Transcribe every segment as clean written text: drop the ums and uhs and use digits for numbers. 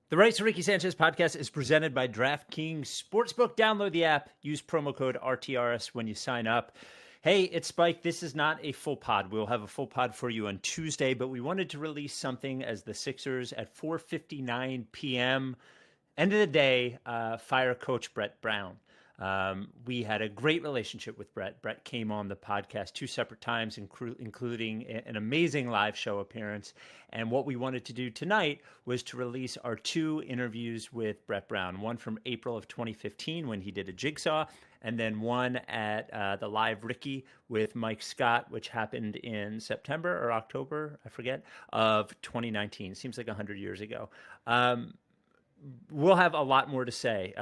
The Rights to Ricky Sanchez podcast is presented by DraftKings Sportsbook. Download the app. Use promo code RTRS when you sign up. Hey, it's Spike. This is not a full pod. We'll have a full pod for you on Tuesday, but we wanted to release something as the Sixers at 4:59 p.m. End of the day, fire Coach Brett Brown. We had a great relationship with Brett. Brett came on the podcast 2 separate times, including an amazing live show appearance. And what we wanted to do tonight was to release our 2 interviews with Brett Brown, one from April of 2015 when he did a jigsaw, and then one at the Live Ricky with Mike Scott, which happened in September or October, I forget, of 2019. Seems like 100 years ago. We'll have a lot more to say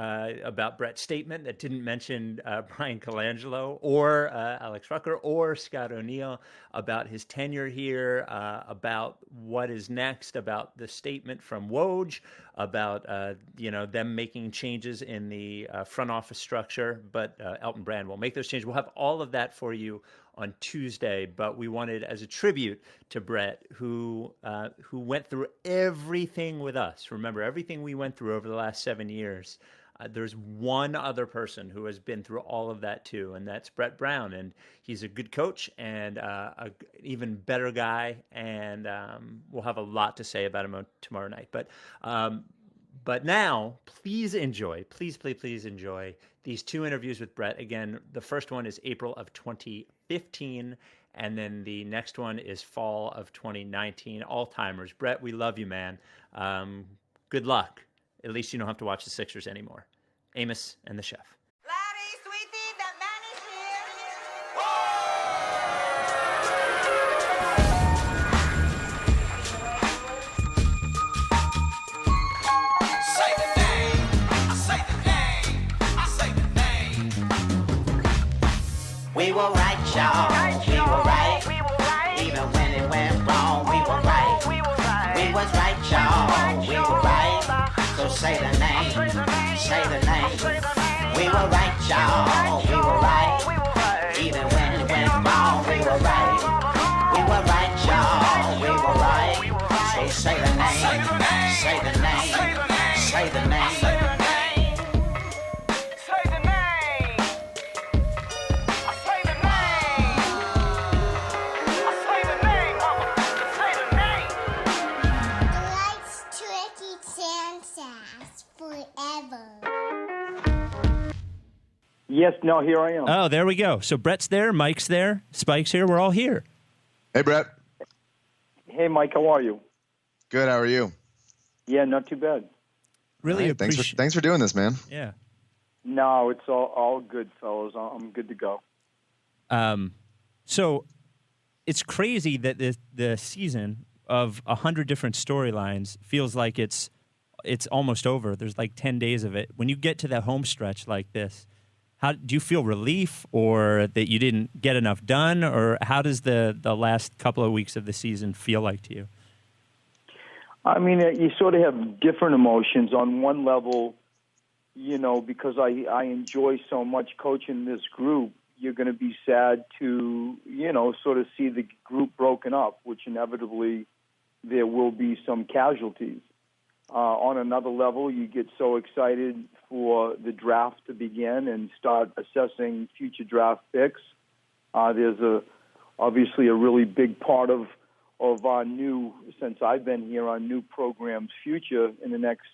about Brett's statement that didn't mention Brian Colangelo or Alex Rucker or Scott O'Neill, about his tenure here, about what is next, about the statement from Woj, about them making changes in the front office structure. But Elton Brand will make those changes. We'll have all of that for you on Tuesday, but we wanted, as a tribute to Brett, who went through everything with us. Remember, everything we went through over the last 7 years. There's one other person who has been through all of that too, and that's Brett Brown. And he's a good coach and an even better guy. And we'll have a lot to say about him tomorrow night. But now, please enjoy, please enjoy these 2 interviews with Brett. Again, the first one is April of 2015, and then the next one is fall of 2019. All-timers. Brett, we love you, man. Good luck. At least you don't have to watch the Sixers anymore. Amos and the Chef. Larry, sweetie, the man is here. Say the name. I say the name. I say the name. We were right, y'all. We were right. Even when it went wrong, we were right. We was right, y'all. We were right. So say the name. Say the name. We were right, y'all. We were right. Even when it went wrong, we were right. We were right, y'all. We were right. So say the name. Say the name. Say the name. Say the name. Say the name. I say the name. I say the name, mama. Say the name. Life's tricky Sanchez forever. Yes, no, here I am. Oh, there we go. So Brett's there, Mike's there, Spike's here. We're all here. Hey, Brett. Hey, Mike, how are you? Good. How are you? Yeah, not too bad. Really Right, appreciate. thanks for doing this, man. Yeah. No, it's all good, fellas. I'm good to go. So it's crazy that the season of 100 different storylines feels like it's almost over. There's like 10 days of it. When you get to that home stretch like this, how do you feel? Relief, or that you didn't get enough done, or how does the last couple of weeks of the season feel like to you? I mean, you sort of have different emotions. On one level, because I enjoy so much coaching this group, you're going to be sad to, sort of see the group broken up, which inevitably there will be some casualties. On another level, you get so excited for the draft to begin and start assessing future draft picks. There's obviously a really big part of our new, since I've been here, our new program's future in the next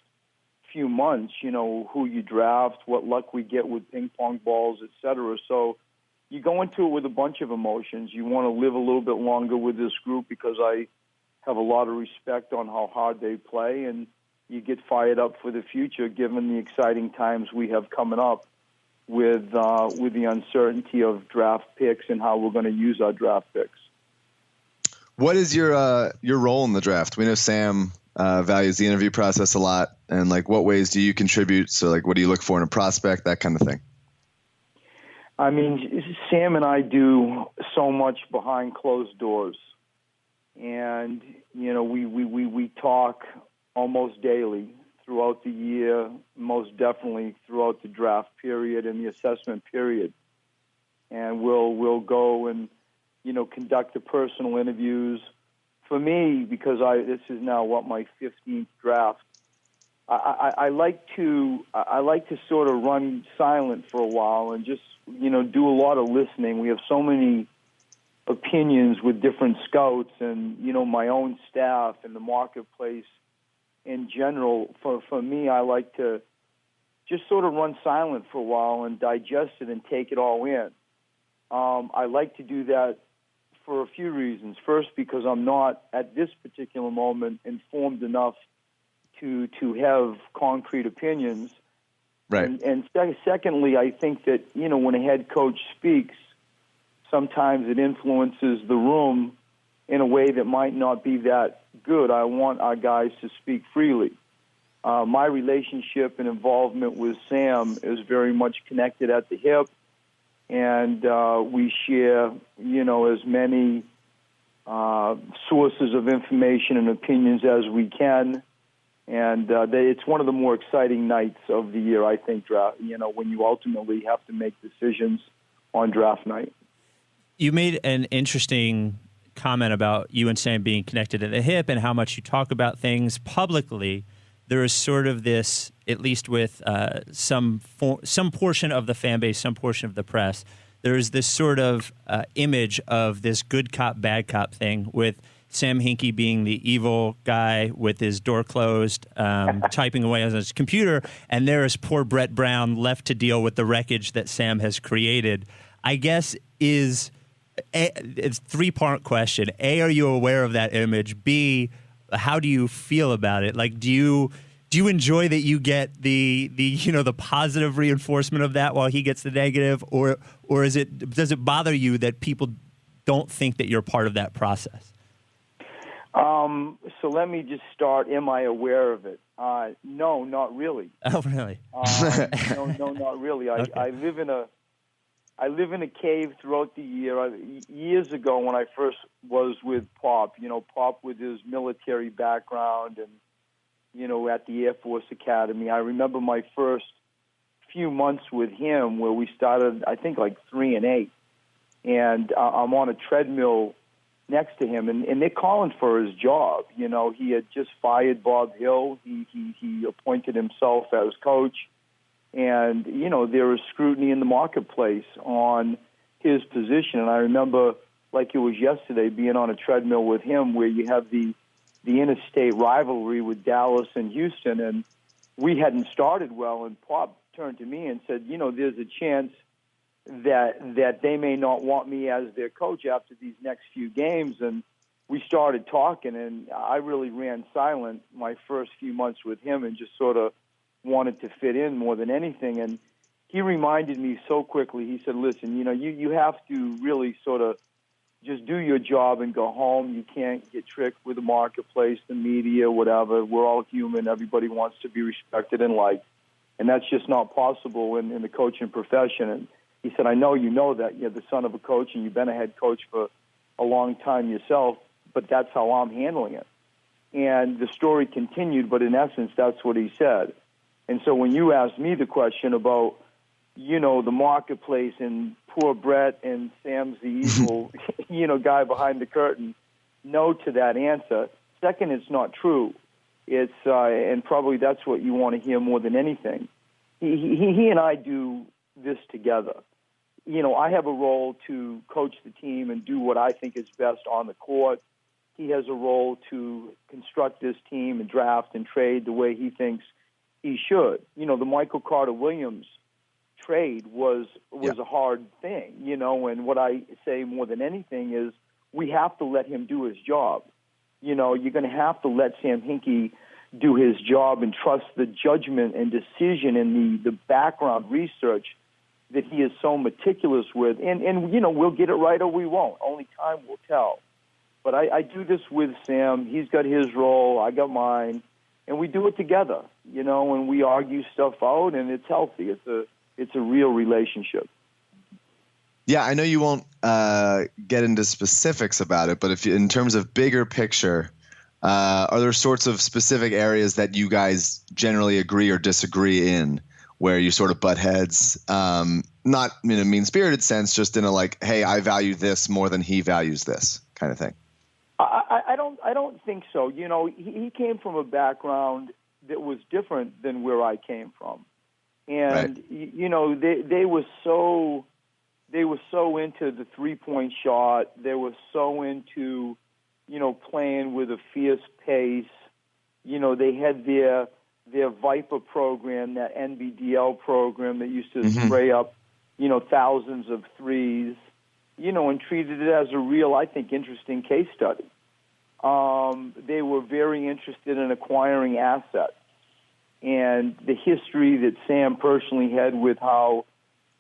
few months, who you draft, what luck we get with ping pong balls, et cetera. So you go into it with a bunch of emotions. You want to live a little bit longer with this group because I have a lot of respect on how hard they play, and you get fired up for the future given the exciting times we have coming up with the uncertainty of draft picks and how we're going to use our draft picks. What is your role in the draft? We know Sam values the interview process a lot, and what ways do you contribute? So what do you look for in a prospect, that kind of thing? I mean, Sam and I do so much behind closed doors, and we talk almost daily throughout the year, most definitely throughout the draft period and the assessment period. And we'll go and conduct the personal interviews. For me, because this is now my 15th draft, I like to sort of run silent for a while and just do a lot of listening. We have so many opinions with different scouts and my own staff and the marketplace in general. For me, I like to just sort of run silent for a while and digest it and take it all in. I like to do that for a few reasons. First, because I'm not at this particular moment informed enough to have concrete opinions. Right. And secondly, I think that when a head coach speaks, sometimes it influences the room in a way that might not be that good. I want our guys to speak freely. My relationship and involvement with Sam is very much connected at the hip, and we share, as many sources of information and opinions as we can. And it's one of the more exciting nights of the year, I think, draft, when you ultimately have to make decisions on draft night. You made an interesting comment about you and Sam being connected at the hip and how much you talk about things publicly. There is sort of this, at least with some portion of the fan base, some portion of the press, there is this sort of image of this good cop, bad cop thing with Sam Hinkie being the evil guy with his door closed, typing away on his computer, and there is poor Brett Brown left to deal with the wreckage that Sam has created. I guess it's a 3-part question. A, are you aware of that image? B, how do you feel about it? Like, do you enjoy that you get the positive reinforcement of that while he gets the negative, or does it bother you that people don't think that you're part of that process? So let me just start. Am I aware of it? No, not really. Oh, really? No, not really. Okay. I live in a cave throughout the year. Years ago, when I first was with Pop, Pop with his military background and, at the Air Force Academy, I remember my first few months with him where we started, I think, like 3-8. And I'm on a treadmill next to him, and they're calling for his job. He had just fired Bob Hill. He appointed himself as coach. And, there was scrutiny in the marketplace on his position. And I remember, like it was yesterday, being on a treadmill with him where you have the interstate rivalry with Dallas and Houston. And we hadn't started well. And Pop turned to me and said, there's a chance that they may not want me as their coach after these next few games. And we started talking, and I really ran silent my first few months with him and just sort of wanted to fit in more than anything. And he reminded me so quickly. He said, listen, you have to really sort of just do your job and go home. You can't get tricked with the marketplace, the media, whatever. We're all human. Everybody wants to be respected and liked. And that's just not possible in the coaching profession. And he said, I know you know that. You're the son of a coach, and you've been a head coach for a long time yourself, but that's how I'm handling it. And the story continued, but in essence, that's what he said. And so when you asked me the question about, the marketplace and poor Brett and Sam's the evil, guy behind the curtain, no to that answer. Second, it's not true. It's and probably that's what you want to hear more than anything. He and I do this together. I have a role to coach the team and do what I think is best on the court. He has a role to construct this team and draft and trade the way he thinks he should. The Michael Carter-Williams trade was a hard thing, and what I say more than anything is we have to let him do his job. You're going to have to let Sam Hinkie do his job and trust the judgment and decision and the background research that he is so meticulous with. And we'll get it right or we won't. Only time will tell. But I do this with Sam. He's got his role. I got mine. And we do it together, and we argue stuff out, and it's healthy. It's a real relationship. Yeah, I know you won't get into specifics about it, but in terms of bigger picture, are there sorts of specific areas that you guys generally agree or disagree in, where you sort of butt heads, not in a mean-spirited sense, just in a like, hey, I value this more than he values this kind of thing? I don't think so. He came from a background that was different than where I came from. And, Right. you know, they were so into the three-point shot. They were so into, you know, playing with a fierce pace. You know, they had their Viper program, that NBDL program that used to spray up, you know, thousands of threes, you know, and treated it as a real, I think, interesting case study. They were very interested in acquiring assets. And the history that Sam personally had with how,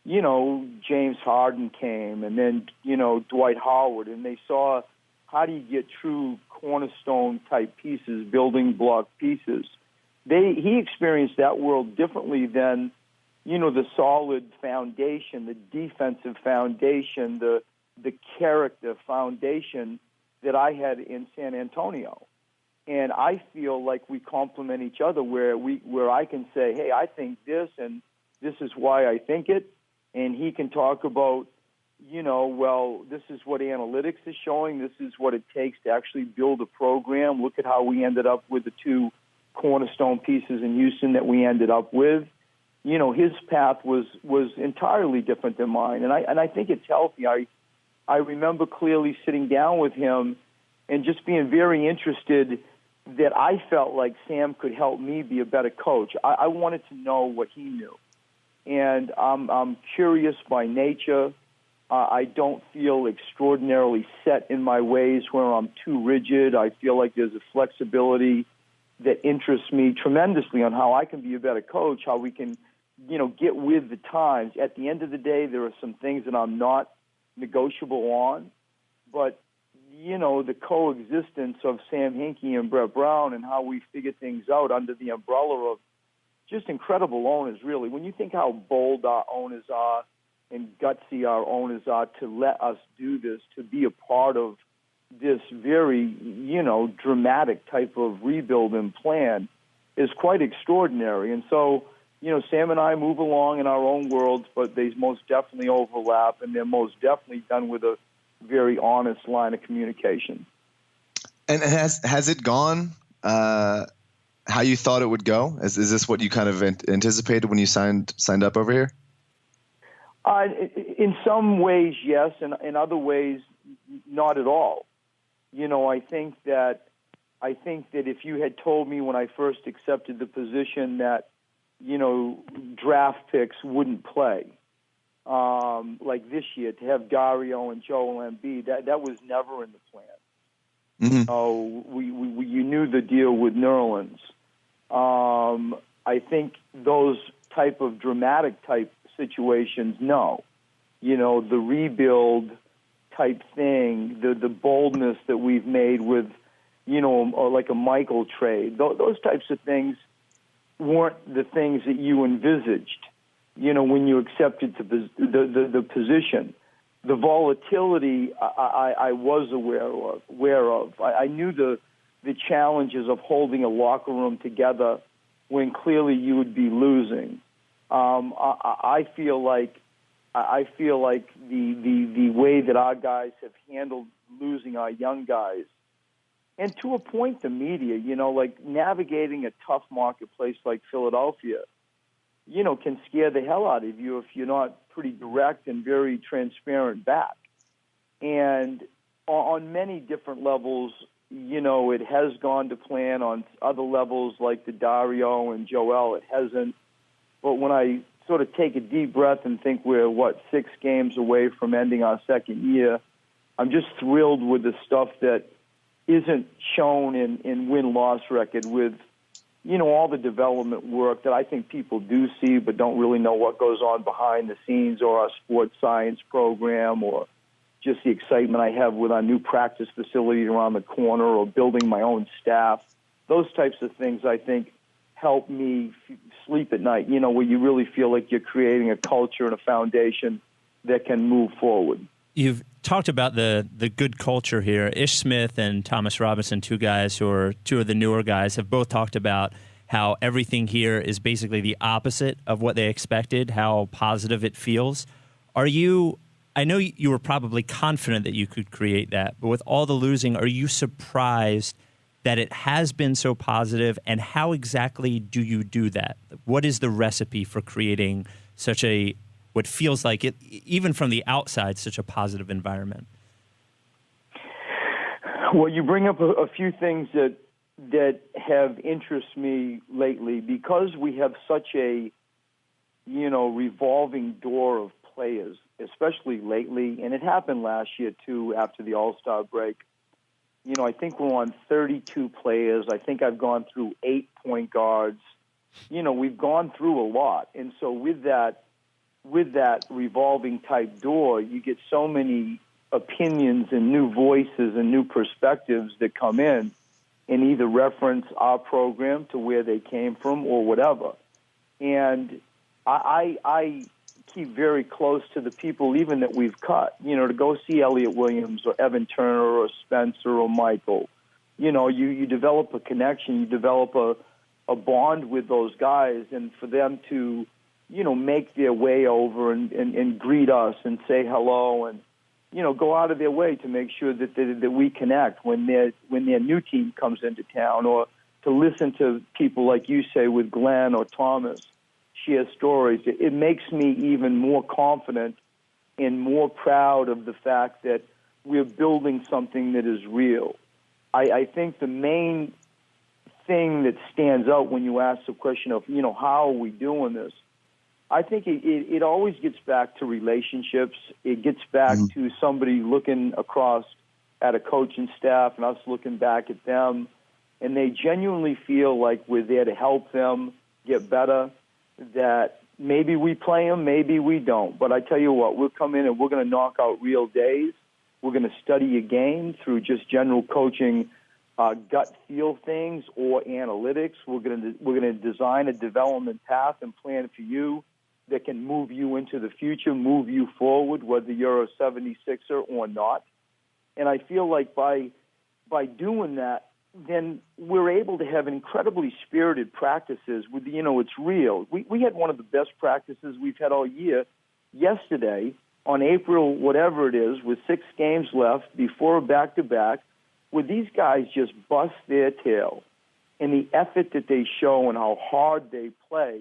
you know, James Harden came, and then, you know, Dwight Howard, and they saw how do you get true cornerstone-type pieces, building block pieces. He experienced that world differently than, you know, the solid foundation, the defensive foundation, the character foundation that I had in San Antonio. And I feel like we complement each other where I can say, hey, I think this, and this is why I think it. And he can talk about, you know, well, this is what analytics is showing. This is what it takes to actually build a program. Look at how we ended up with the two cornerstone pieces in Houston that we ended up with. You know, his path was entirely different than mine. And I think it's healthy. I remember clearly sitting down with him and just being very interested that I felt like Sam could help me be a better coach. I wanted to know what he knew. And I'm curious by nature. I don't feel extraordinarily set in my ways where I'm too rigid. I feel like there's a flexibility that interests me tremendously on how I can be a better coach, how we can, you know, get with the times. At the end of the day, there are some things that I'm not negotiable on, but you know, the coexistence of Sam Hinkie and Brett Brown and how we figure things out under the umbrella of just incredible owners, really. When you think how bold our owners are and gutsy our owners are to let us do this, to be a part of this very, you know, dramatic type of rebuilding plan is quite extraordinary. And so, you know, Sam and I move along in our own worlds, but they most definitely overlap, and they're most definitely done with a very honest line of communication. And has it gone how you thought it would go? Is this what you kind of anticipated when you signed up over here? In some ways, yes, and in other ways, not at all. You know, I think that if you had told me when I first accepted the position that, you know, draft picks wouldn't play, like this year, to have Dario and Joel Embiid, that was never in the plan. Mm-hmm. You knew the deal with Nerlens. I think those type of dramatic type situations, no. You know, the rebuild type thing, the boldness that we've made with, you know, like a Michael trade, those types of things weren't the things that you envisaged, you know, when you accepted the position. The volatility I was aware of. I knew the challenges of holding a locker room together when clearly you would be losing. I feel like the way that our guys have handled losing our young guys, and to a point the media, you know, like navigating a tough marketplace like Philadelphia, you know, can scare the hell out of you if you're not pretty direct and very transparent back. And on many different levels, you know, it has gone to plan. On other levels, like the Dario and Joel, it hasn't. But when I sort of take a deep breath and think we're, 6 games away from ending our second year, I'm just thrilled with the stuff that isn't shown in win-loss record with, you know, all the development work that I think people do see but don't really know what goes on behind the scenes, or our sports science program, or just the excitement I have with our new practice facility around the corner, or building my own staff. Those types of things, I think, help me sleep at night, you know, where you really feel like you're creating a culture and a foundation that can move forward. You've talked about the good culture here. Ish Smith and Thomas Robinson, two guys who are two of the newer guys, have both talked about how everything here is basically the opposite of what they expected, how positive it feels. I know you were probably confident that you could create that, but with all the losing, are you surprised that it has been so positive, and how exactly do you do that? What is the recipe for creating such a, what feels like it, even from the outside, such a positive environment? Well, you bring up a few things that have interested me lately, because we have such a, revolving door of players, especially lately, and it happened last year too after the All-Star break. I think we're on 32 players. I think I've gone through 8 point guards. We've gone through a lot. And so with that revolving type door, you get so many opinions and new voices and new perspectives that come in and either reference our program to where they came from or whatever. And I keep very close to the people even that we've cut, to go see Elliott Williams or Evan Turner or Spencer or Michael. You develop a connection, you develop a bond with those guys, and for them to, make their way over and greet us and say hello and, go out of their way to make sure that we connect when their new team comes into town, or to listen to people like you say with Glenn or Thomas share stories. It makes me even more confident and more proud of the fact that we're building something that is real. I think the main thing that stands out when you ask the question of, how are we doing this? I think it always gets back to relationships. It gets back to somebody looking across at a coaching staff and us looking back at them, and they genuinely feel like we're there to help them get better, that maybe we play them, maybe we don't. But I tell you what, we'll come in and we're going to knock out real days. We're going to study a game through just general coaching, gut feel things or analytics. We're going to design a development path and plan for you that can move you into the future, move you forward, whether you're a 76er or not. And I feel like by doing that, then we're able to have incredibly spirited practices with, it's real. We had one of the best practices we've had all year yesterday on April, whatever it is, with 6 games left before a back-to-back, where these guys just bust their tail. And the effort that they show and how hard they play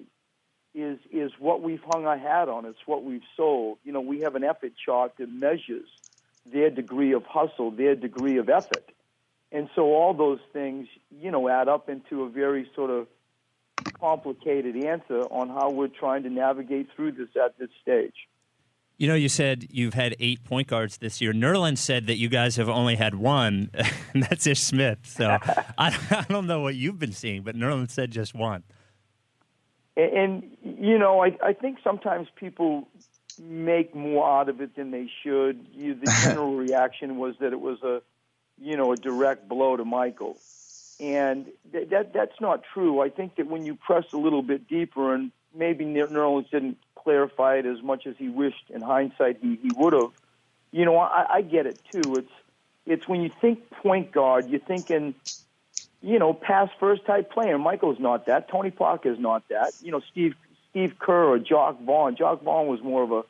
is what we've hung our hat on. It's what we've sold. We have an effort chart that measures their degree of hustle, their degree of effort. And so all those things, add up into a very sort of complicated answer on how we're trying to navigate through this at this stage. You said you've had 8 point guards this year. Nerlens said that you guys have only had 1, and that's Ish Smith. So I don't know what you've been seeing, but Nerlens said just 1. And I think sometimes people make more out of it than they should. The general reaction was that it was a direct blow to Michael. And that's not true. I think that when you press a little bit deeper, and maybe Nerlens didn't clarify it as much as he wished in hindsight he would have, I get it too. It's when you think point guard, you're thinking, pass first type player. Michael's not that. Tony Parker's not that. Steve Kerr or Jock Vaughn. Jock Vaughn was more of a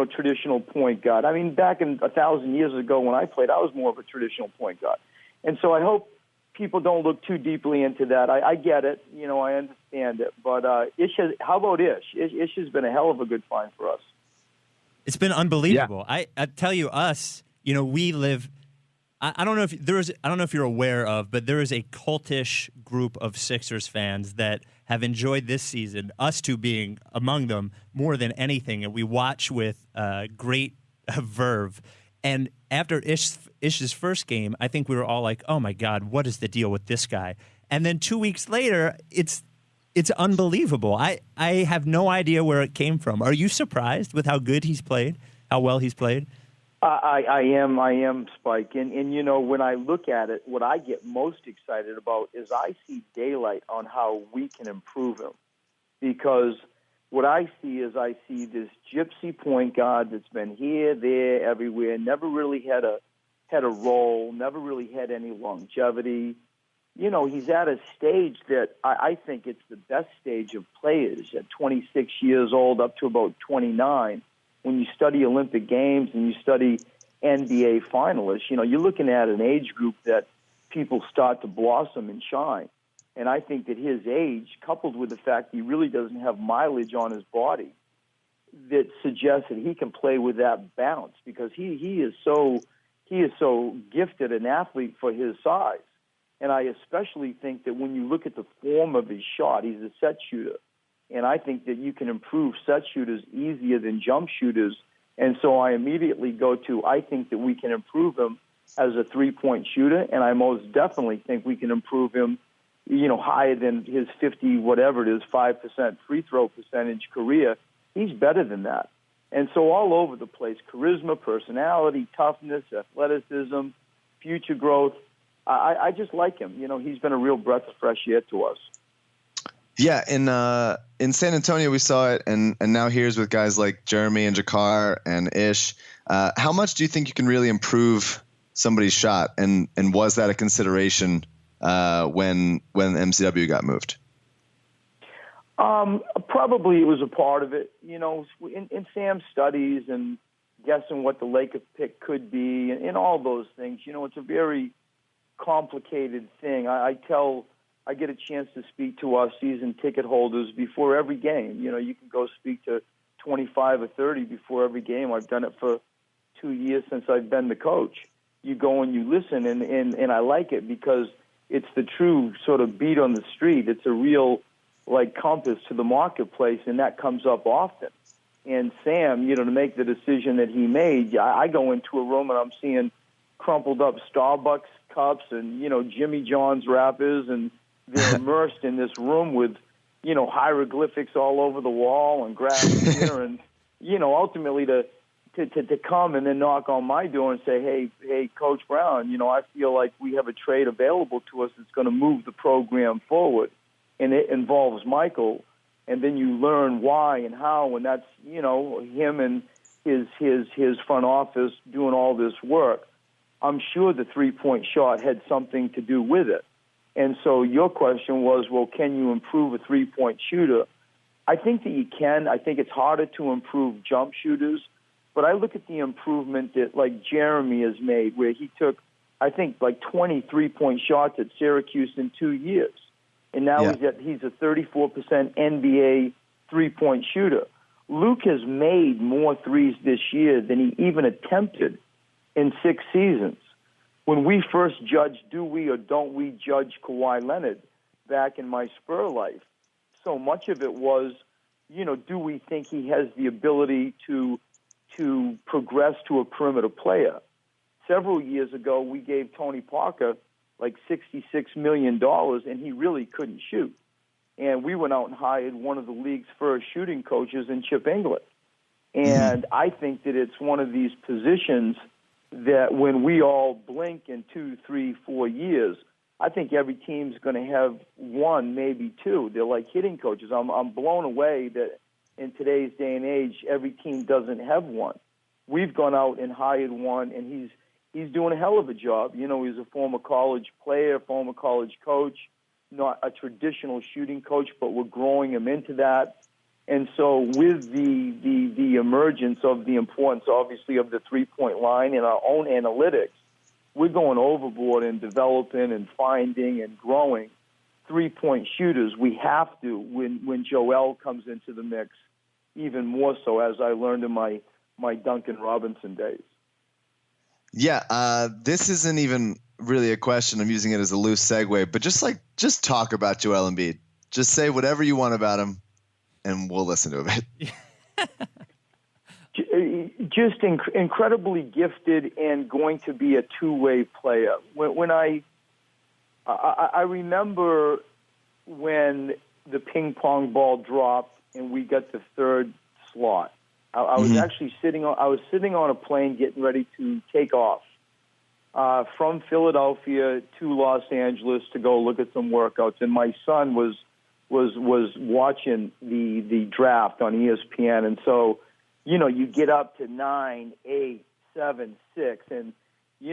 traditional point guard. I mean, back in 1,000 years ago when I played, I was more of a traditional point guard. And so I hope people don't look too deeply into that. I get it. I understand it. But how about Ish? Ish has been a hell of a good find for us. It's been unbelievable. Yeah. I tell you, we live. I don't know if you're aware of, but there is a cultish group of Sixers fans that have enjoyed this season, us two being among them, more than anything. And we watch with great verve. And after Ish's first game, I think we were all like, oh, my God, what is the deal with this guy? And then 2 weeks later, it's unbelievable. I have no idea where it came from. Are you surprised with how good he's played, how well he's played? I am, Spike. And when I look at it, what I get most excited about is I see daylight on how we can improve him. Because what I see is this gypsy point guard that's been here, there, everywhere, never really had a role, never really had any longevity. He's at a stage that I think it's the best stage of players at 26 years old up to about 29. When you study Olympic Games and you study NBA finalists, you're looking at an age group that people start to blossom and shine. And I think that his age, coupled with the fact he really doesn't have mileage on his body, that suggests that he can play with that bounce, because he is so gifted an athlete for his size. And I especially think that when you look at the form of his shot, he's a set shooter. And I think that you can improve set shooters easier than jump shooters. And so I immediately go to, I think that we can improve him as a three-point shooter, and I most definitely think we can improve him, higher than his 50, whatever it is, 5% free throw percentage career. He's better than that. And so all over the place, charisma, personality, toughness, athleticism, future growth. I just like him. He's been a real breath of fresh air to us. Yeah, in San Antonio we saw it, and now here's with guys like Jeremy and Jakar and Ish. How much do you think you can really improve somebody's shot, and was that a consideration when MCW got moved? Probably it was a part of it. In Sam's studies and guessing what the Lakers pick could be, and all those things. It's a very complicated thing. I get a chance to speak to our season ticket holders before every game. You can go speak to 25 or 30 before every game. I've done it for 2 years since I've been the coach. You go and you listen, and I like it because it's the true sort of beat on the street. It's a real compass to the marketplace, and that comes up often. And Sam, to make the decision that he made, I go into a room and I'm seeing crumpled up Starbucks cups and, Jimmy John's wrappers, and they're immersed in this room with, hieroglyphics all over the wall and grass here, and, ultimately to come and then knock on my door and say, hey, Coach Brown, I feel like we have a trade available to us that's going to move the program forward, and it involves Michael, and then you learn why and how, and that's, him and his front office doing all this work. I'm sure the three-point shot had something to do with it. And so your question was, well, can you improve a three-point shooter? I think that you can. I think it's harder to improve jump shooters. But I look at the improvement that, Jeremy has made, where he took, I think, 20 three-point shots at Syracuse in 2 years. And now he's a 34% NBA three-point shooter. Luke has made more threes this year than he even attempted in 6 seasons. When we first judged, do we or don't we judge Kawhi Leonard back in my Spur life, so much of it was, do we think he has the ability to progress to a perimeter player? Several years ago, we gave Tony Parker $66 million, and he really couldn't shoot. And we went out and hired one of the league's first shooting coaches in Chip England. And I think that it's one of these positions that when we all blink in 2, 3, 4 years, I think every team's going to have one, maybe two. They're like hitting coaches. I'm blown away that in today's day and age, every team doesn't have one. We've gone out and hired one, and he's doing a hell of a job. He's a former college player, former college coach, not a traditional shooting coach, but we're growing him into that. And so with the emergence of the importance, obviously, of the three-point line in our own analytics, we're going overboard in developing and finding and growing three-point shooters. We have to when Joel comes into the mix, even more so, as I learned in my Duncan Robinson days. Yeah, this isn't even really a question. I'm using it as a loose segue, but just talk about Joel Embiid. Just say whatever you want about him, and we'll listen to it. Just incredibly gifted and going to be a two-way player. When I remember when the ping pong ball dropped and we got the third slot. I was actually sitting on a plane getting ready to take off from Philadelphia to Los Angeles to go look at some workouts, and my son was watching the draft on ESPN, and so you get up to 9, 8, 7, 6, and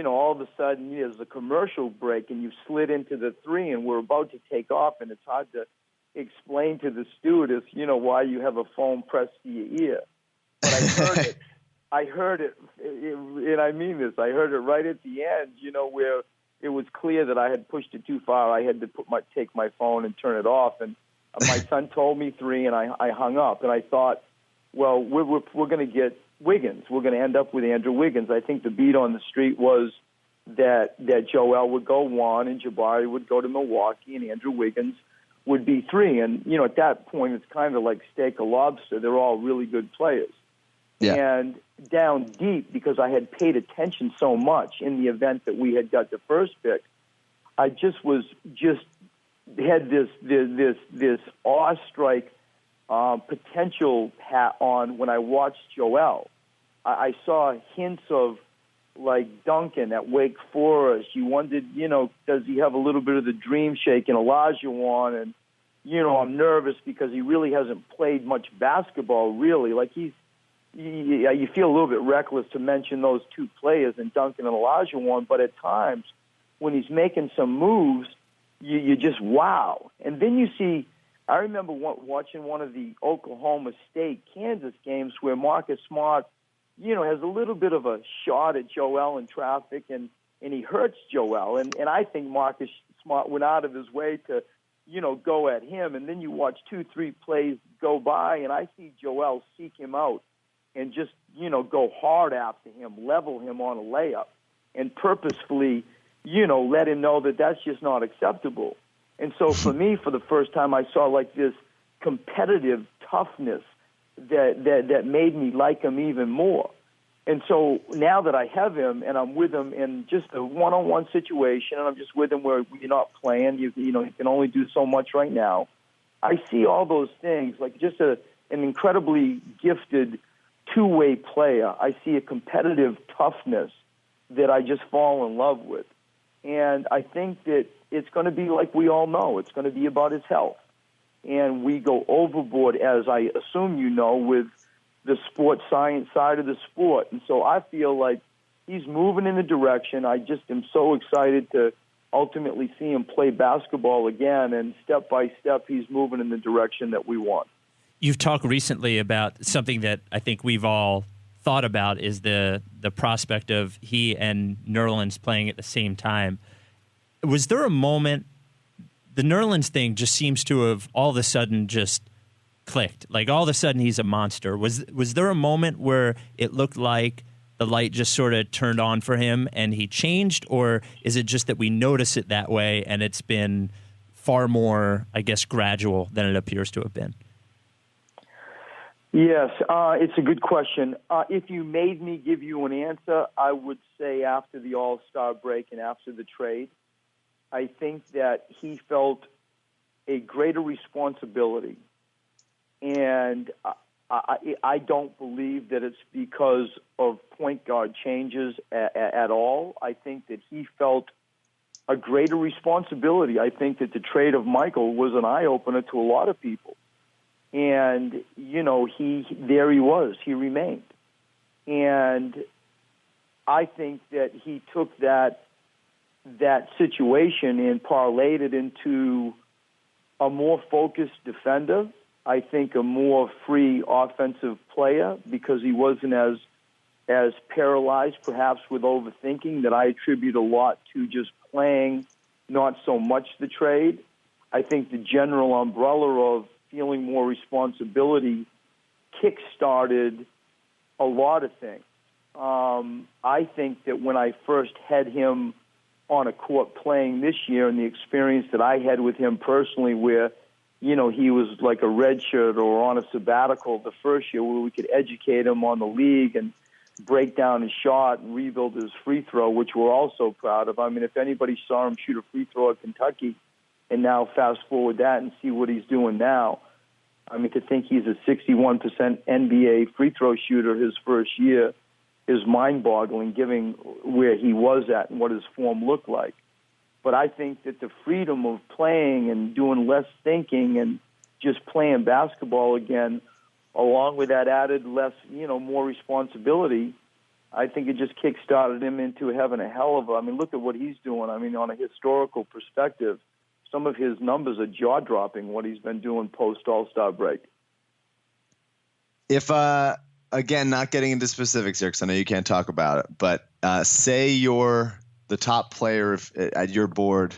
all of a sudden there's a commercial break, and you've slid into the 3, and we're about to take off, and it's hard to explain to the stewardess, why you have a phone pressed to your ear. But I heard it, and I mean this. I heard it right at the end, where it was clear that I had pushed it too far. I had to take my phone and turn it off. And my son told me 3, and I hung up. And I thought, well, we're going to get Wiggins. We're going to end up with Andrew Wiggins. I think the beat on the street was that Joel would go 1 and Jabari would go to Milwaukee and Andrew Wiggins would be 3. And, at that point, it's kind of like steak or lobster. They're all really good players. Yeah. And down deep, because I had paid attention so much in the event that we had got the first pick, I had this awestrike potential hat on when I watched Joel. I saw hints of, like, Duncan at Wake Forest. You wondered, does he have a little bit of the dream shake in Olajuwon? And, I'm nervous because he really hasn't played much basketball, really. Like, you feel a little bit reckless to mention those 2 players in Duncan and Olajuwon, but at times when he's making some moves, you just wow. And then you see, I remember watching one of the Oklahoma State-Kansas games where Marcus Smart, has a little bit of a shot at Joel in traffic, and he hurts Joel. And I think Marcus Smart went out of his way to, go at him. And then you watch 2-3 plays go by, and I see Joel seek him out and just, go hard after him, level him on a layup, and purposefully, let him know that that's just not acceptable. And so for me, for the first time, I saw like this competitive toughness that made me like him even more. And so now that I have him and I'm with him in just a one-on-one situation, and I'm just with him where you're not playing, you can only do so much right now, I see all those things, like just an incredibly gifted two-way player. I see a competitive toughness that I just fall in love with. And I think that it's going to be like we all know. It's going to be about his health. And we go overboard, as I assume you know, with the sports science side of the sport. And so I feel like he's moving in the direction. I just am so excited to ultimately see him play basketball again. And step by step, he's moving in the direction that we want. You've talked recently about something that I think we've all thought about is the prospect of he and Nerlens playing at the same time. Was there a moment, the Nerlens thing just seems to have all of a sudden just clicked. Like all of a sudden he's a monster. Was there a moment where it looked like the light just sort of turned on for him and he changed, or is it just that we notice it that way and it's been far more, I guess, gradual than it appears to have been? Yes, it's a good question. If you made me give you an answer, I would say after the All-Star break and after the trade. I think that he felt a greater responsibility. And I don't believe that it's because of point guard changes at all. I think that he felt a greater responsibility. I think that the trade of Michael was an eye-opener to a lot of people. And, there he was. He remained. And I think that he took that situation and parlayed it into a more focused defender. I think a more free offensive player because he wasn't as paralyzed perhaps with overthinking that I attribute a lot to just playing, not so much the trade. I think the general umbrella of feeling more responsibility kick-started a lot of things. I think that when I first had him on a court playing this year and the experience that I had with him personally where, he was like a redshirt or on a sabbatical the first year where we could educate him on the league and break down his shot and rebuild his free throw, which we're also proud of. I mean, if anybody saw him shoot a free throw at Kentucky and now fast forward that and see what he's doing now, I mean, to think he's a 61% NBA free throw shooter his first year is mind-boggling, given where he was at and what his form looked like. But I think that the freedom of playing and doing less thinking and just playing basketball again, along with that added less, more responsibility, I think it just kick-started him into having a hell of a, look at what he's doing. On a historical perspective, some of his numbers are jaw-dropping, what he's been doing post-All-Star break. If, again, not getting into specifics here because I know you can't talk about it, but say you're the top player at your board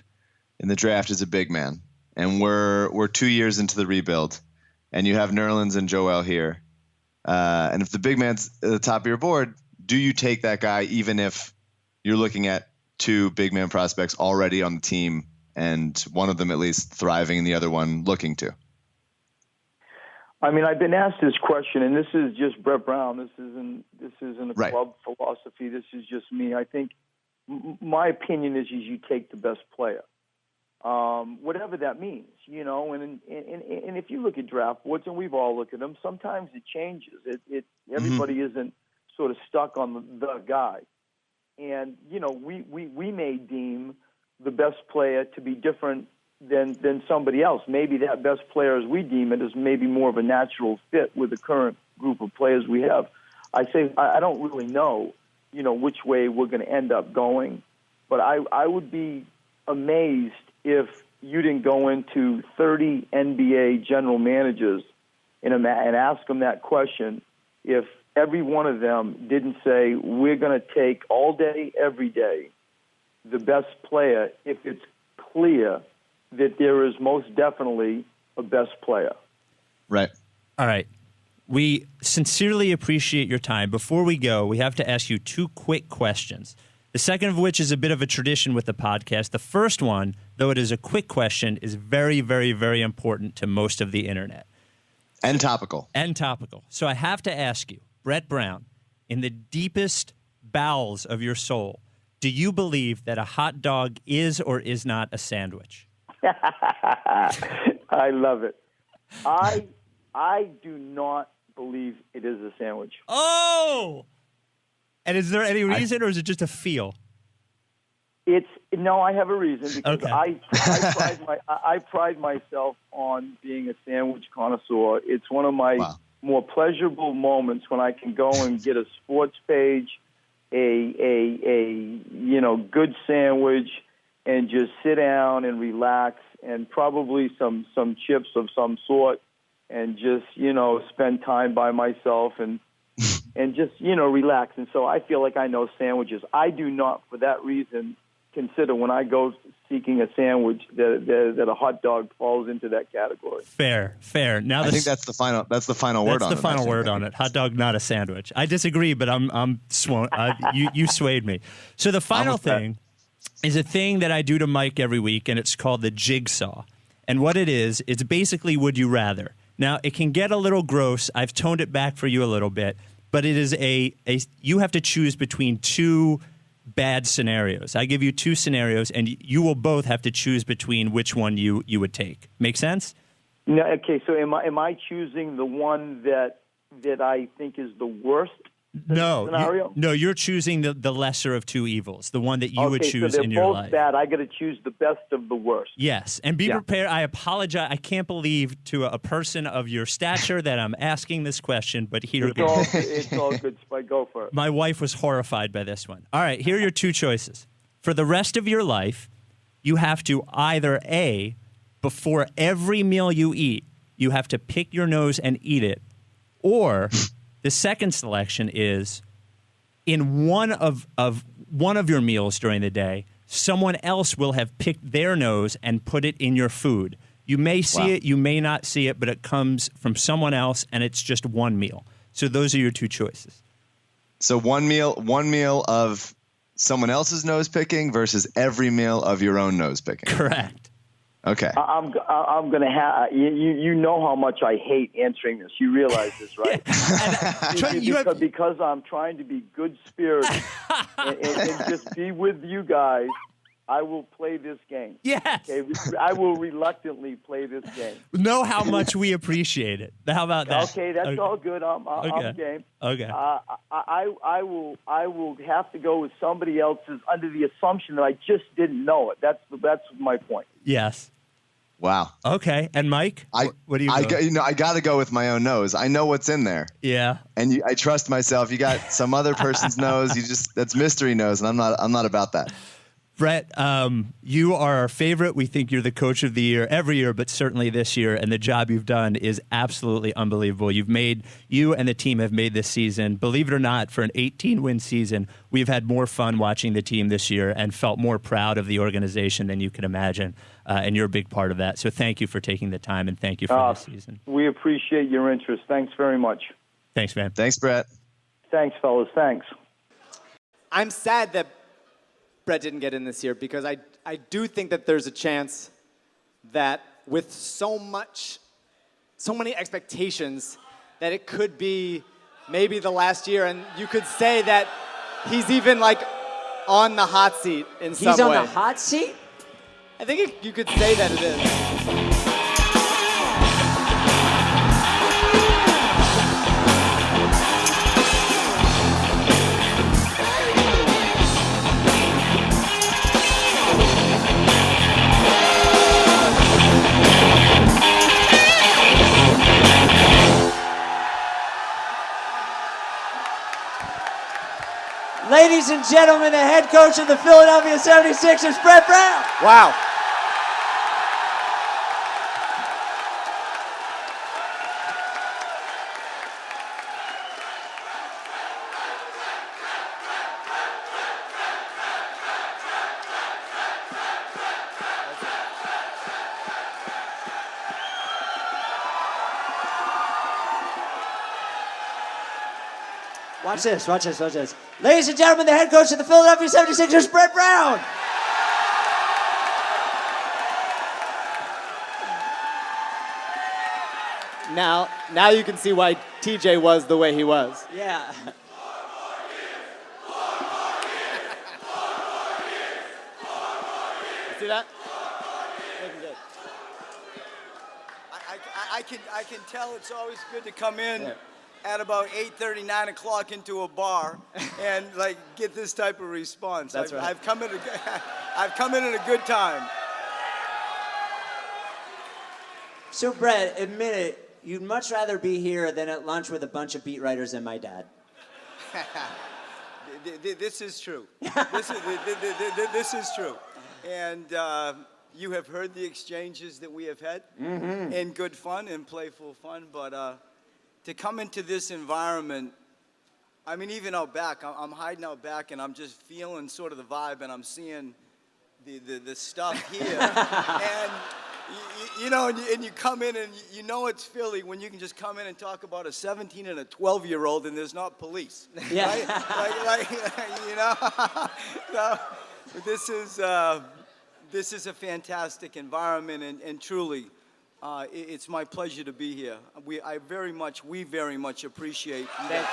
in the draft is a big man, and we're 2 years into the rebuild, and you have Nerlens and Joel here, and if the big man's at the top of your board, do you take that guy even if you're looking at two big man prospects already on the team and one of them at least thriving and the other one looking to? I mean, I've been asked this question, and this is just Brett Brown. This isn't a Right. club philosophy. This is just me. I think my opinion is you take the best player, whatever that means, you know. And if you look at draft boards, and we've all looked at them, sometimes it changes. Everybody isn't sort of stuck on the guy, and you know, we may deem the best player to be different than somebody else. Maybe that best player, as we deem it, is maybe more of a natural fit with the current group of players we have. I don't really know, you know, which way we're going to end up going, but I would be amazed if you didn't go into 30 NBA general managers and ask them that question, if every one of them didn't say, we're going to take all day, every day, the best player if it's clear that there is most definitely a best player. Right. All right. We sincerely appreciate your time. Before we go, we have to ask you two quick questions. The second of which is a bit of a tradition with the podcast. The first one, though it is a quick question, is very, very, very important to most of the internet. And topical. So I have to ask you, Brett Brown, in the deepest bowels of your soul, do you believe that a hot dog is or is not a sandwich? I love it. I do not believe it is a sandwich. Oh! And is there any reason, or is it just a feel? No, I have a reason, because Okay. I pride myself on being a sandwich connoisseur. It's one of my more pleasurable moments when I can go and get a sports page, a you know, good sandwich, and just sit down and relax, and probably some chips of some sort, and just, you know, spend time by myself and just, you know, relax. And so I feel like I know sandwiches. I do not, for that reason, consider when I go seeking a sandwich that a hot dog falls into that category. Fair. Now I think that's the final word on it. That's the final word on it. Hot dog, not a sandwich. I disagree, but I'm you swayed me. So the final thing is a thing that I do to Mike every week, and it's called the jigsaw. And what it is, it's basically would you rather. Now, it can get a little gross. I've toned it back for you a little bit, but it is you have to choose between two bad scenarios. I give you two scenarios, and you will both have to choose between which one you would take. Make sense? No, okay, so am I choosing the one that I think is the worst scenario? You're choosing the lesser of two evils, the one that you would choose so in your life. they're both bad. I got to choose the best of the worst. Yes, and be prepared. I apologize. I can't believe to a person of your stature that I'm asking this question, but here goes. It's all good. Spike, go for it. My wife was horrified by this one. All right, here are your two choices. For the rest of your life, you have to either A, before every meal you eat, you have to pick your nose and eat it, or the second selection is in one of your meals during the day, someone else will have picked their nose and put it in your food. You may see it, you may not see it, but it comes from someone else, and it's just one meal. So those are your two choices. So one meal of someone else's nose picking versus every meal of your own nose picking. Correct. Okay. I'm going to have you know how much I hate answering this. You realize this, right? Because I'm trying to be good spirited and just be with you guys. I will play this game. Yes. Okay? I will reluctantly play this game. Know how much we appreciate it. How about that? Okay, that's all good. I'm game. Okay. I will have to go with somebody else's under the assumption that I just didn't know it. That's my point. Yes. Wow. Okay. And Mike, what do you? I got to go with my own nose. I know what's in there. Yeah. And I trust myself. You got some other person's nose. That's mystery nose, and I'm not about that. Brett, you are our favorite. We think you're the coach of the year every year, but certainly this year. And the job you've done is absolutely unbelievable. You and the team have made this season, believe it or not, for an 18-win season, we've had more fun watching the team this year and felt more proud of the organization than you can imagine. And you're a big part of that. So thank you for taking the time, and thank you for this season. We appreciate your interest. Thanks very much. Thanks, man. Thanks, Brett. Thanks, fellas. Thanks. I'm sad that Brett didn't get in this year because I do think that there's a chance that with so many expectations that it could be maybe the last year, and you could say that he's even like on the hot seat in some way. He's on the hot seat? I think you could say that it is. Ladies and gentlemen, the head coach of the Philadelphia 76ers, Brett Brown. Wow. Watch this, watch this, watch this. Ladies and gentlemen, the head coach of the Philadelphia 76ers, Brett Brown. Now you can see why TJ was the way he was. Yeah. See that? I can tell it's always good to come in at about 8:30, 9 o'clock into a bar and like get this type of response. That's right. I've come in at a good time. So, Brett, admit it, you'd much rather be here than at lunch with a bunch of beat writers and my dad. This is true. This is true. And you have heard the exchanges that we have had in good fun and playful fun, but to come into this environment, I mean, even out back, I'm hiding out back and I'm just feeling sort of the vibe and I'm seeing the stuff here. And, you know, and you come in and you know it's Philly when you can just come in and talk about a 17 and a 12-year-old and there's not police. Yeah. Right? You know? So, this is a fantastic environment and truly, it's my pleasure to be here. We very much appreciate that.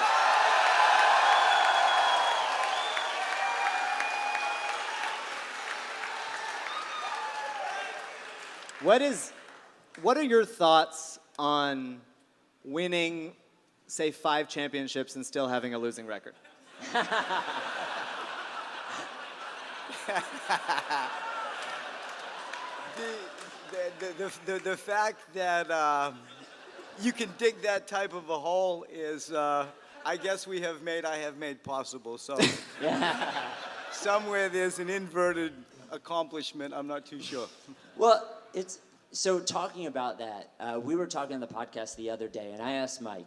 What are your thoughts on winning, say, 5 championships and still having a losing record? The fact that you can dig that type of a hole is, I guess I have made possible. So somewhere there's an inverted accomplishment. I'm not too sure. Well, so talking about that, we were talking on the podcast the other day, and I asked Mike,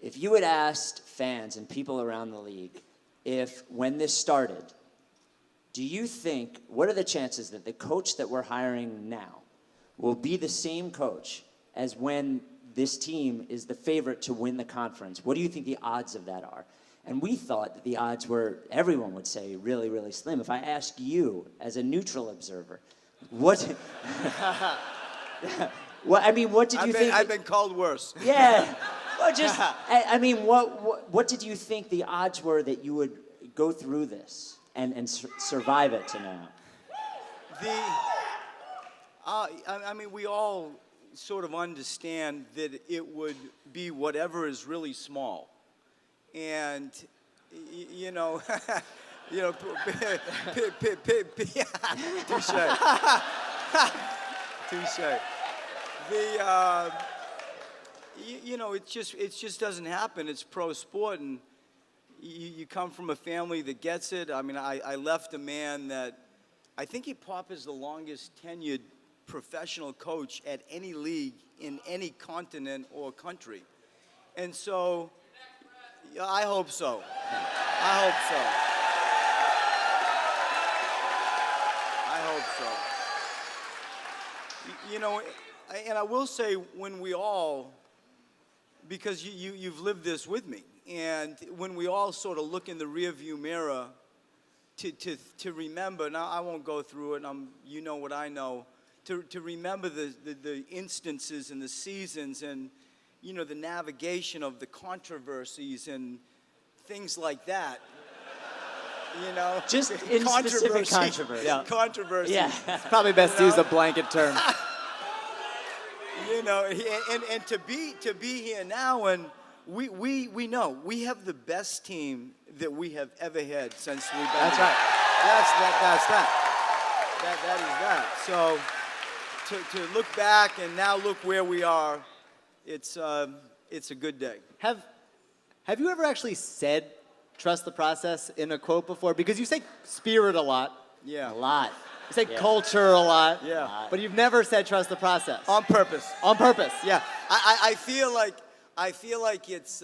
if you had asked fans and people around the league if when this started, do you think, what are the chances that the coach that we're hiring now will be the same coach as when this team is the favorite to win the conference? What do you think the odds of that are? And we thought that the odds were, everyone would say, really, really slim. If I ask you, as a neutral observer, what did you think? I've been called worse. Yeah. Well, just, I mean, what did you think the odds were that you would go through this and survive it to now? I mean, we all sort of understand that it would be whatever is really small. And, you know, touche. Touche. You know, it just doesn't happen. It's pro sport, and you come from a family that gets it. I mean, I left a man that I think Pop is the longest tenured professional coach at any league in any continent or country. And so, yeah, I hope so. I hope so. I hope so. You know, and I will say, when we all, because you've lived this with me, and when we all sort of look in the rearview mirror to remember, now I won't go through it, you know what I know, to remember the instances and the seasons and, you know, the navigation of the controversies and things like that. You know, Just in specific controversy. Yeah. Controversy. Yeah. It's probably best to use a blanket term. You know, and to be here now, and we know we have the best team that we have ever had since we've been. That's here. right. That's that. That is that. So to look back and now look where we are, it's a good day. Have you ever actually said trust the process in a quote before? Because you say spirit a lot. Yeah. A lot. You say Yeah. culture a lot. Yeah. But you've never said trust the process. On purpose. On purpose. Yeah. I feel like it's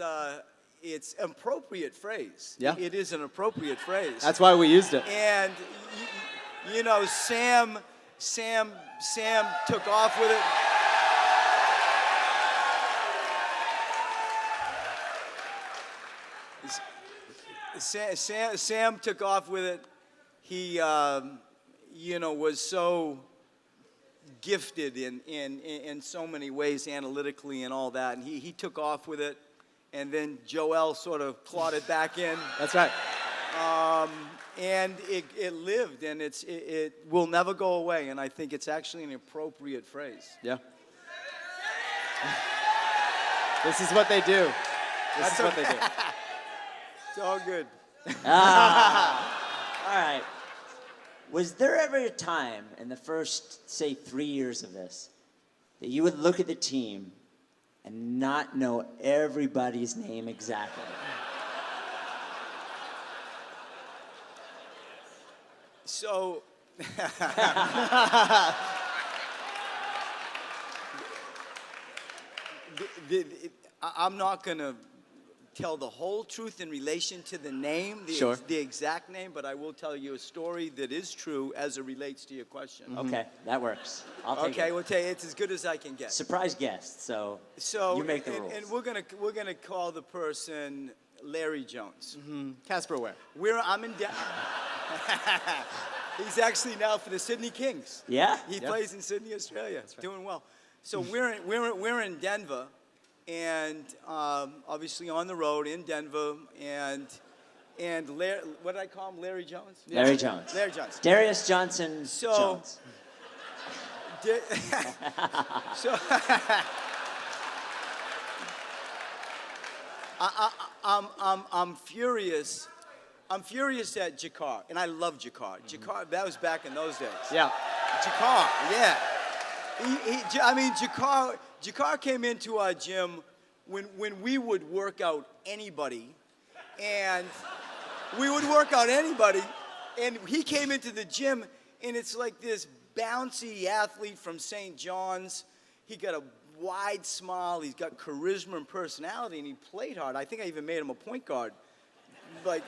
appropriate phrase. Yeah. It is an appropriate phrase. That's why we used it. And you know, Sam took off with it. Sam took off with it. He, you know, was so gifted in so many ways analytically and all that, and he took off with it, and then Joel sort of clawed it back in. That's right. And it lived, and it will never go away, and I think it's actually an appropriate phrase. Yeah. This is what they do. This is what they do. It's all good. All right. Was there ever a time in the first, say, 3 years of this that you would look at the team and not know everybody's name exactly? So, I'm not going to tell the whole truth in relation to the name, the exact name, but I will tell you a story that is true as it relates to your question. Okay, that works. I'll take Okay, it. we'll tell you, it's as good as I can get. Surprise guest, so you make the rules. And we're gonna call the person Larry Jones. Casper Ware. I'm in Denver. He's actually now for the Sydney Kings. Yeah? He plays in Sydney, Australia. Doing well. So we're in Denver, and obviously on the road in Denver, and what did I call him? Larry Jones. Larry Jones. Larry Jones. Darius Johnson Jones. So I'm furious. I'm furious at Jakar, and I love Jakar. Jakar, that was back in those days. Yeah. Jakar, yeah. Jakar came into our gym when we would work out anybody, and he came into the gym, and it's like this bouncy athlete from St. John's. He got a wide smile, he's got charisma and personality, and he played hard. I think I even made him a point guard. Like,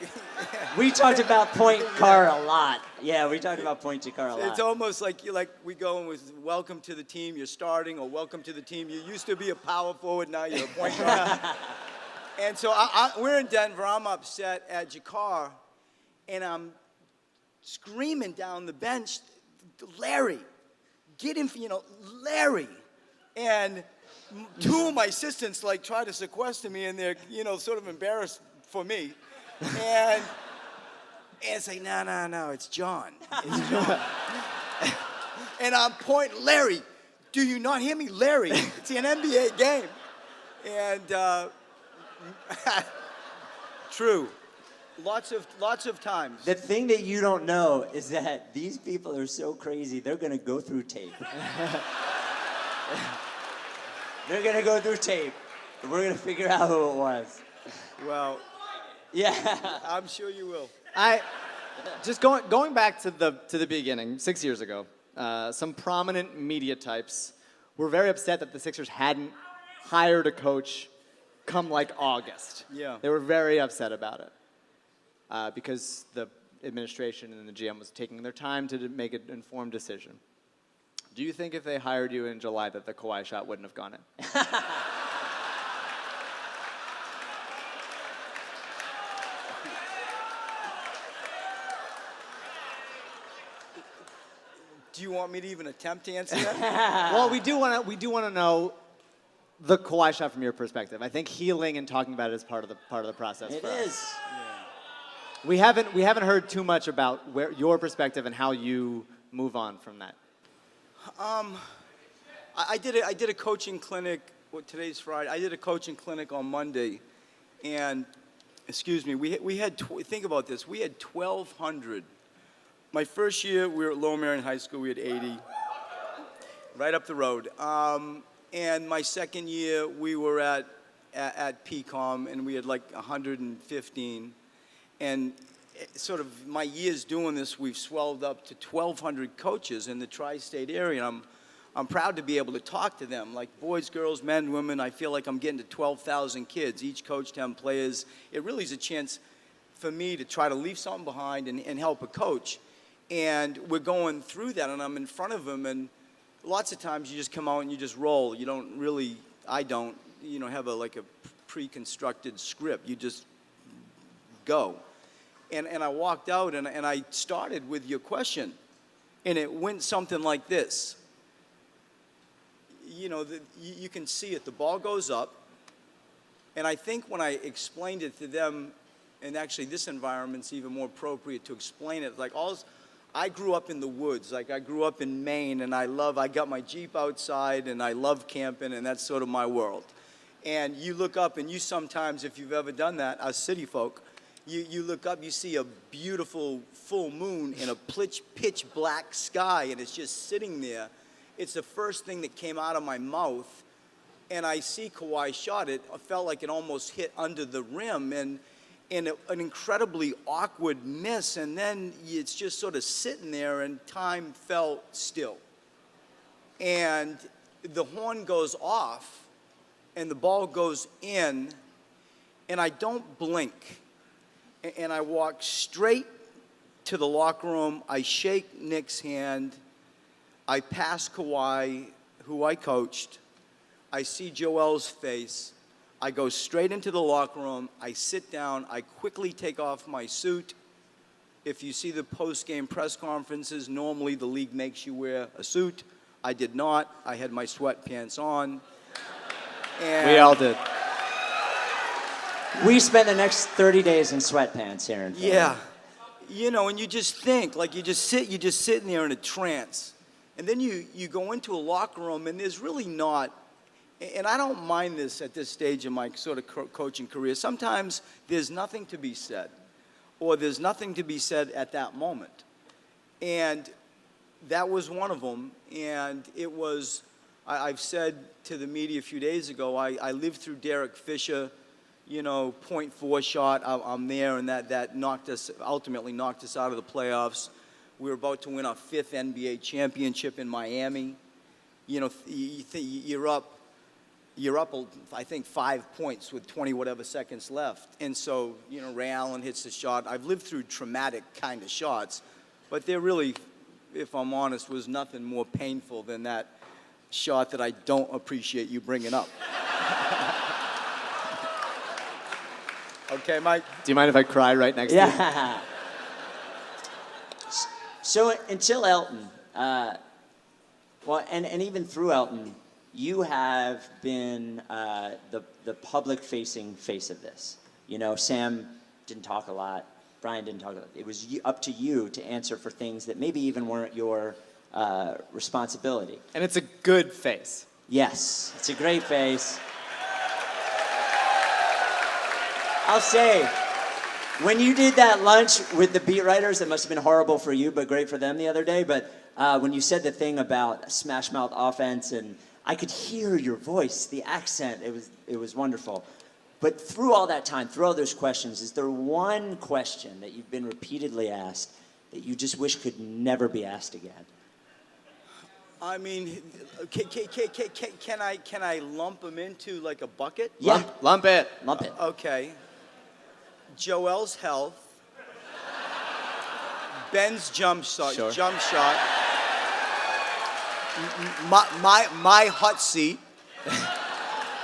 We talked about Point Car a lot. Yeah, we talked about Point Jakar a lot. it's almost like we go and with welcome to the team you're starting, or welcome to the team you used to be a power forward, now you're a point guard. And so we're in Denver. I'm upset at Jakar, and I'm screaming down the bench, Larry, get him, Larry. And two of my assistants try to sequester me, and they're sort of embarrassed for me. And it's like, no, it's John. It's John. And I'm pointing, Larry, do you not hear me? Larry, it's an NBA game. And true, lots of times. The thing that you don't know is that these people are so crazy, they're going to go through tape. They're going to go through tape, and we're going to figure out who it was. Well, Yeah. I'm sure you will. Just going back to the beginning, 6 years ago, some prominent media types were very upset that the Sixers hadn't hired a coach come like August. Yeah. They were very upset about it because the administration and the GM was taking their time to make an informed decision. Do you think if they hired you in July that the Kawhi shot wouldn't have gone in? Do you want me to even attempt to answer that? Well, we do want to know the Kawhi shot from your perspective. I think healing and talking about it is part of the process. It for us. is. We haven't heard too much about your perspective and how you move on from that. I did a coaching clinic. Well, today's Friday. I did a coaching clinic on Monday, and excuse me, we had think about this. We had 1,200. My first year, we were at Lower Merion High School. We had 80, right up the road. And my second year, we were at PCOM, and we had like 115. And sort of my years doing this, we've swelled up to 1,200 coaches in the tri-state area. And I'm proud to be able to talk to them, like boys, girls, men, women. I feel like I'm getting to 12,000 kids, each coach 10 players. It really is a chance for me to try to leave something behind and help a coach. And we're going through that, and I'm in front of them, and lots of times you just come out and you just roll. You don't really, I don't, have a pre-constructed script. You just go. And I walked out, and I started with your question, and it went something like this. You can see it. The ball goes up, and I think when I explained it to them, and actually this environment's even more appropriate to explain it, I grew up in the woods. I grew up in Maine, and I got my Jeep outside, and I love camping, and that's sort of my world. And you look up, and you sometimes, if you've ever done that, as city folk, you look up, you see a beautiful full moon in a pitch black sky, and it's just sitting there. It's the first thing that came out of my mouth, and I see Kawhi shot it. I felt like it almost hit under the rim, and an incredibly awkward miss, and then it's just sort of sitting there, and time felt still. And the horn goes off, and the ball goes in, and I don't blink. And I walk straight to the locker room. I shake Nick's hand. I pass Kawhi, who I coached. I see Joel's face. I go straight into the locker room. I sit down. I quickly take off my suit. If you see the post-game press conferences, normally the league makes you wear a suit. I did not. I had my sweatpants on. And We all did. We spent the next 30 days in sweatpants here in Philly. yeah, and you just think, you're just sitting there in a trance. And then you go into a locker room, and there's really not, and I don't mind this at this stage in my sort of coaching career. Sometimes there's nothing to be said, or there's nothing to be said at that moment. And that was one of them. And it was, I've said to the media a few days ago, I lived through Derek Fisher, .4 shot. I'm there, and that ultimately knocked us out of the playoffs. We were about to win our 5th NBA championship in Miami. You're up, I think, 5 points with 20 whatever seconds left. And so, Ray Allen hits the shot. I've lived through traumatic kind of shots, but there really, if I'm honest, was nothing more painful than that shot that I don't appreciate you bringing up. Okay, Mike? Do you mind if I cry right next to you? Yeah. So until Elton, and even through Elton, you have been the public-facing face of this. Sam didn't talk a lot. Brian didn't talk a lot. It was up to you to answer for things that maybe even weren't your responsibility. And it's a good face. Yes, it's a great face. I'll say, when you did that lunch with the beat writers, it must have been horrible for you, but great for them the other day. But when you said the thing about smash mouth offense, and I could hear your voice, the accent, it was wonderful. But through all that time, through all those questions, is there one question that you've been repeatedly asked that you just wish could never be asked again? I mean, can I lump them into like a bucket? Yeah. Lump it. Lump it. Okay. Joel's health. Ben's jump shot. Sure. Jump shot. My hot seat.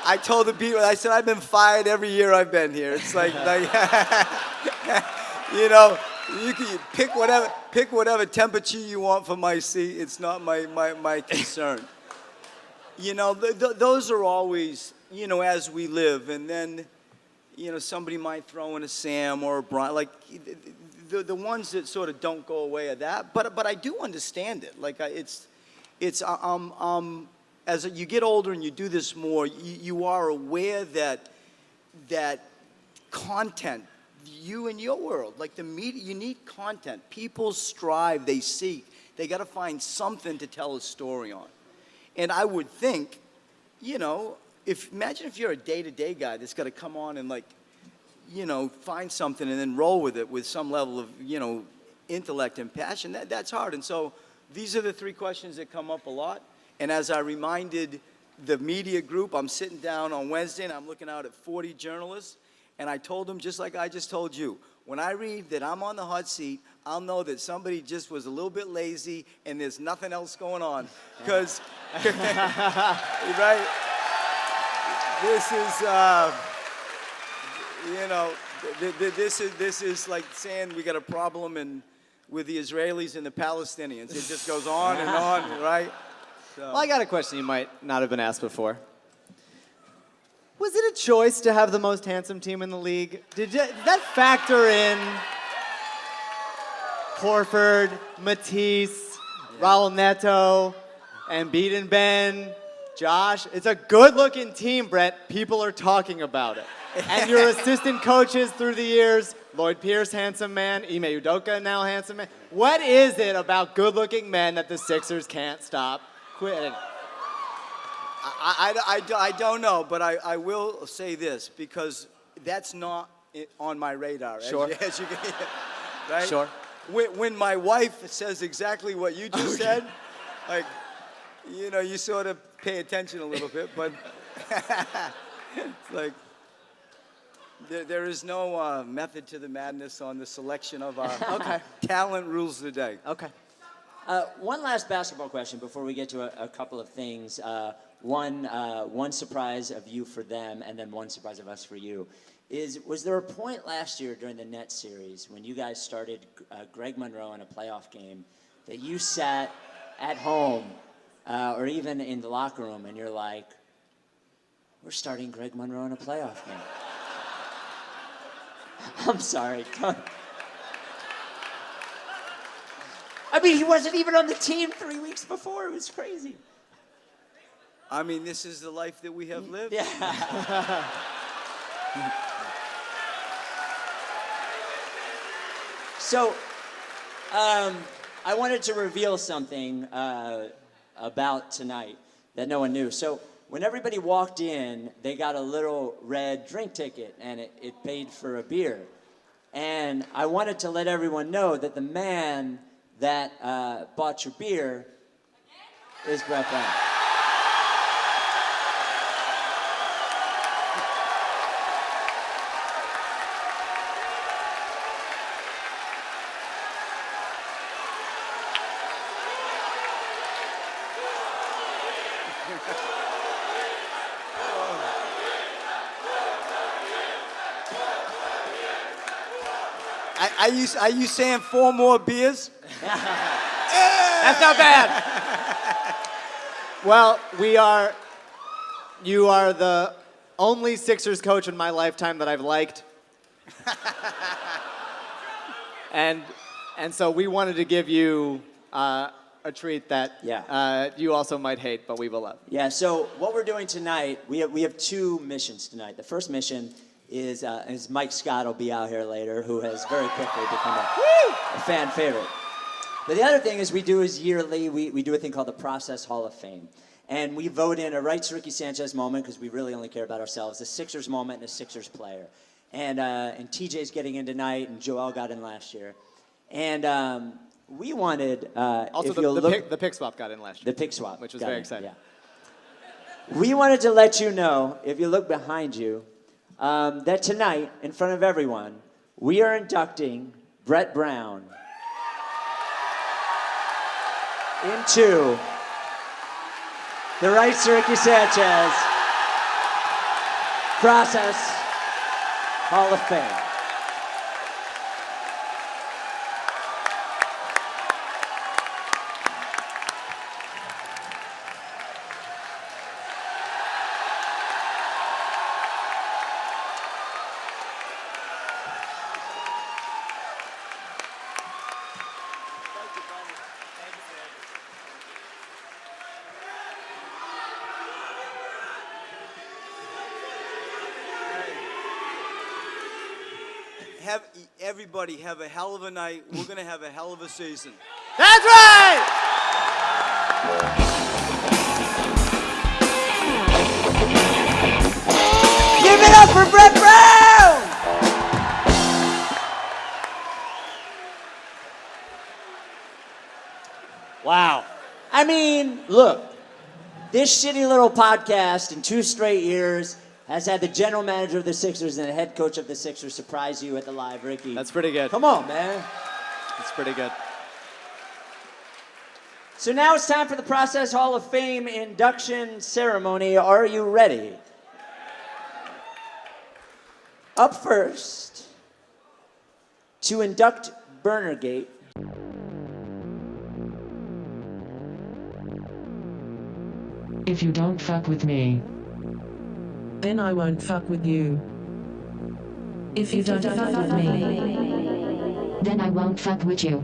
I told the people, I said, I've been fired every year I've been here. It's like you know, you can pick whatever temperature you want for my seat. It's not my concern. You know, those are always, you know, as we live. And then, you know, somebody might throw in a Sam or a Brian. Like, the ones that sort of don't go away are that. But I do understand it. Like, as you get older and you do this more, you are aware that content, you in your world, like the media, you need content. People strive, they seek, they got to find something to tell a story on. And I would think, you know, imagine if you're a day-to-day guy that's got to come on and, like, you know, find something and then roll with it with some level of, you know, intellect and passion. That's hard. And so these are the three questions that come up a lot. And as I reminded the media group, I'm sitting down on Wednesday and I'm looking out at 40 journalists, and I told them, just like I just told you, when I read that I'm on the hot seat, I'll know that somebody just was a little bit lazy and there's nothing else going on. Because, right, this is, you know, this is like saying we got a problem with the Israelis and the Palestinians. It just goes on and on, right? So. Well, I got a question you might not have been asked before. Was it a choice to have the most handsome team in the league? Did that factor in Horford, Matisse, Raul Neto, Embiid and Ben, Josh? It's a good-looking team, Brett. People are talking about it. And your assistant coaches through the years, Lloyd Pierce, handsome man, Ime Udoka, now handsome man. What is it about good-looking men that the Sixers can't stop quitting? I don't know, but I will say this, because that's not on my radar. Sure. As you can hear, right? Sure. When my wife says exactly what you just said, like, you know, you sort of pay attention a little bit, but it's like there is no method to the madness on the selection of our talent rules the day. Okay. One last basketball question before we get to a couple of things. One surprise of you for them, and then one surprise of us for you. Was there a point last year during the Nets series when you guys started Greg Monroe in a playoff game that you sat at home or even in the locker room and you're like, we're starting Greg Monroe in a playoff game? I'm sorry. I mean, he wasn't even on the team 3 weeks before. It was crazy. I mean, this is the life that we have lived. Yeah. So, I wanted to reveal something about tonight that no one knew. So, when everybody walked in, they got a little red drink ticket, and it paid for a beer. And I wanted to let everyone know that the man that bought your beer is Brett Brown. Are you saying 4 more beers? That's not bad. Well, you are the only Sixers coach in my lifetime that I've liked. and so we wanted to give you a treat that you also might hate, but we will love. Yeah, so what we're doing tonight, we have 2 missions tonight. The first mission is Mike Scott will be out here later, who has very quickly become a fan favorite. But the other thing is we do is yearly, we do a thing called the Process Hall of Fame. and we vote in a Rights Ricky Sanchez moment because we really only care about ourselves, a Sixers moment, and a Sixers player. And TJ's getting in tonight, and Joel got in last year. And we wanted Also, the pick swap got in last year. The pick swap, which was very exciting. Yeah. We wanted to let you know, if you look behind you, that tonight, in front of everyone, we are inducting Brett Brown into the Rights to Ricky Sanchez Process Hall of Fame. Everybody have a hell of a night. We're going to have a hell of a season. That's right! Give it up for Brett Brown! Wow. I mean, look, this shitty little podcast in 2 straight years has had the general manager of the Sixers and the head coach of the Sixers surprise you at the live, Ricky. That's pretty good. Come on, man. That's pretty good. So now it's time for the Process Hall of Fame induction ceremony. Are you ready? Up first, to induct Burnergate, If you don't fuck with me, then I won't fuck with you. If you don't fuck with me, then I won't fuck with you.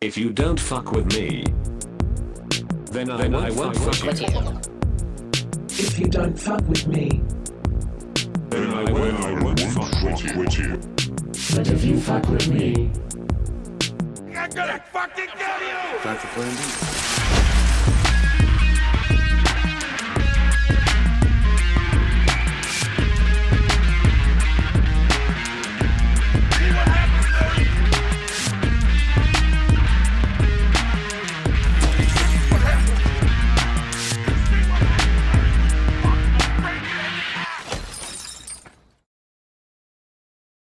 If you don't fuck with me, then I won't fuck with you. If you don't fuck with me, Then I won't fuck with you. but if you fuck with me, I'm gonna fucking kill you! Time for plan B.